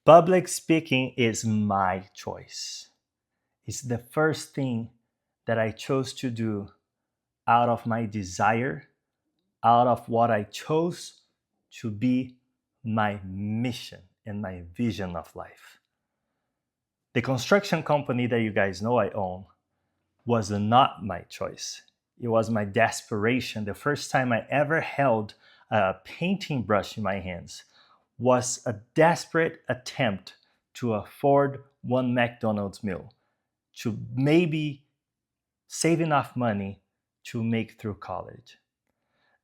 Public speaking is my choice. It's the first thing that I chose to do out of my desire, out of what I chose to be my mission and my vision of life. The construction company that you guys know I own was not my choice. It was my desperation. The first time I ever held a painting brush in my hands was a desperate attempt to afford one McDonald's meal, to maybe save enough money to make through college.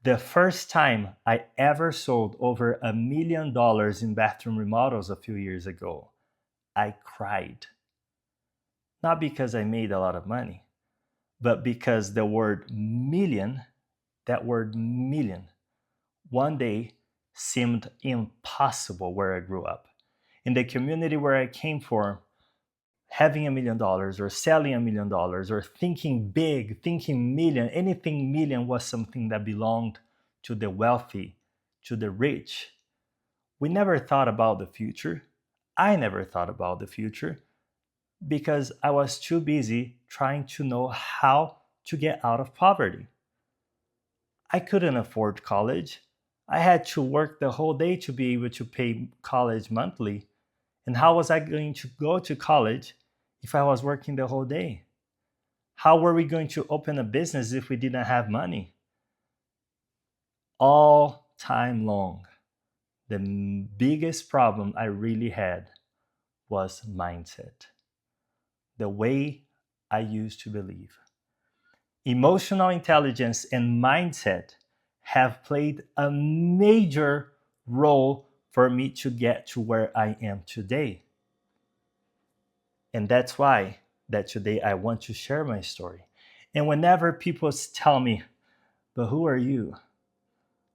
The first time I ever sold over $1 million in bathroom remodels a few years ago, I cried. Not because I made a lot of money, but because the word million, that word million, one day seemed impossible where I grew up. In the community where I came from, having $1 million or selling $1 million or thinking big, thinking million, anything million was something that belonged to the wealthy, to the rich. We never thought about the future. I never thought about the future because I was too busy trying to know how to get out of poverty. I couldn't afford college. I had to work the whole day to be able to pay college monthly. And how was I going to go to college if I was working the whole day? How were we going to open a business if we didn't have money? All time long, the biggest problem I really had was mindset, the way I used to believe. Emotional intelligence and mindset have played a major role for me to get to where I am today. And that's why that today I want to share my story. And whenever people tell me, but who are you?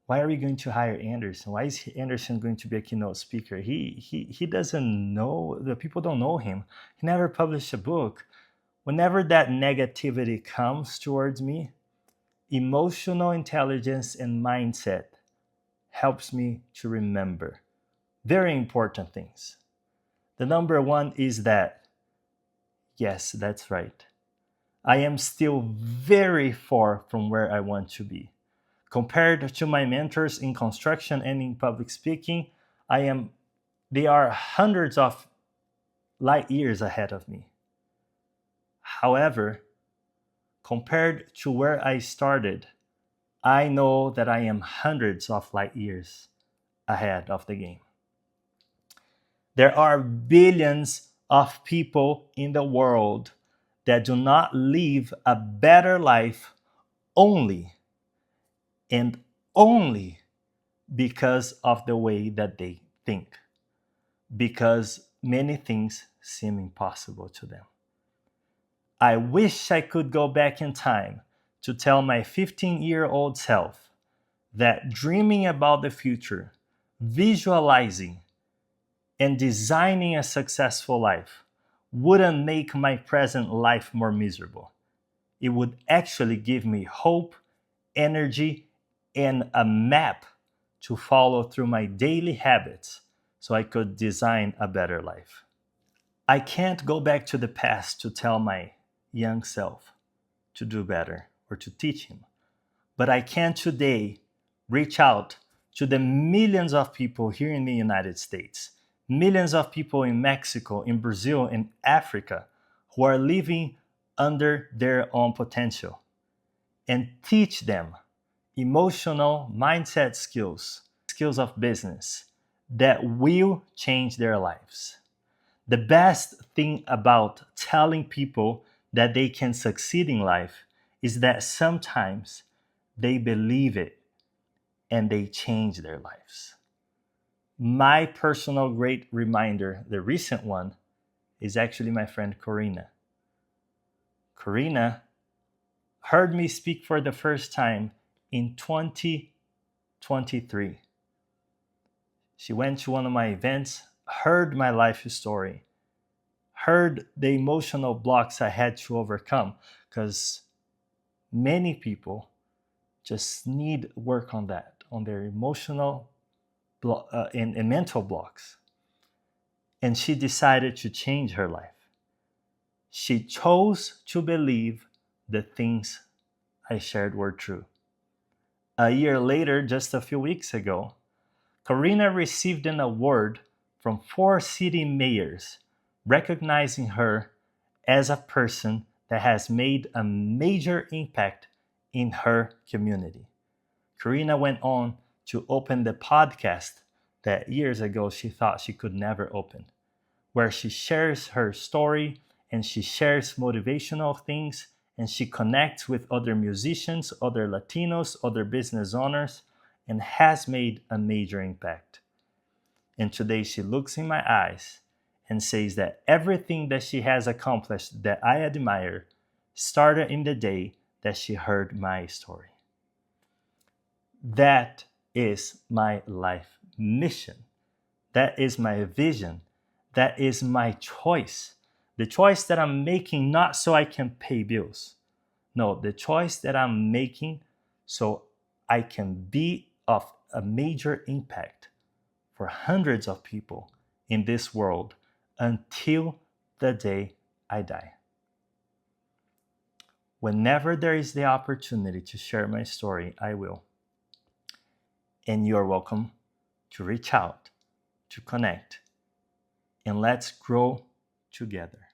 Why are we going to hire Anderson? Why is Anderson going to be a keynote speaker? He doesn't know, the people don't know him. He never published a book. Whenever that negativity comes towards me, emotional intelligence and mindset helps me to remember very important things. The number one is that, yes, that's right. I am still very far from where I want to be. Compared to my mentors in construction and in public speaking, they are hundreds of light years ahead of me. However, compared to where I started, I know that I am hundreds of light years ahead of the game. There are billions of people in the world that do not live a better life only and only because of the way that they think, because many things seem impossible to them. I wish I could go back in time to tell my 15-year-old self that dreaming about the future, visualizing, and designing a successful life wouldn't make my present life more miserable. It would actually give me hope, energy, and a map to follow through my daily habits so I could design a better life. I can't go back to the past to tell my young self to do better or to teach him, but I can today reach out to the millions of people here in the United States, millions of people in Mexico, in Brazil, in Africa who are living under their own potential and teach them emotional mindset skills, skills of business that will change their lives. The best thing about telling people that they can succeed in life is that sometimes they believe it and they change their lives. My personal great reminder, the recent one, is actually my friend Corina. Corina heard me speak for the first time in 2023. She went to one of my events, heard my life story, heard the emotional blocks I had to overcome, because many people just need work on that, on their emotional and mental blocks. and she decided to change her life. She chose to believe the things I shared were true. A year later, just a few weeks ago, Karina received an award from 4 city mayors recognizing her as a person that has made a major impact in her community. Karina went on to open the podcast that years ago she thought she could never open, where she shares her story and she shares motivational things and she connects with other musicians, other Latinos, other business owners, and has made a major impact. And today she looks in my eyes and says that everything that she has accomplished that I admire started in the day that she heard my story. That is my life mission. That is my vision. That is my choice. The choice that I'm making not so I can pay bills. No, the choice that I'm making so I can be of a major impact for hundreds of people in this world until the day I die. Whenever there is the opportunity to share my story, I will. And you are welcome to reach out, to connect, and let's grow together.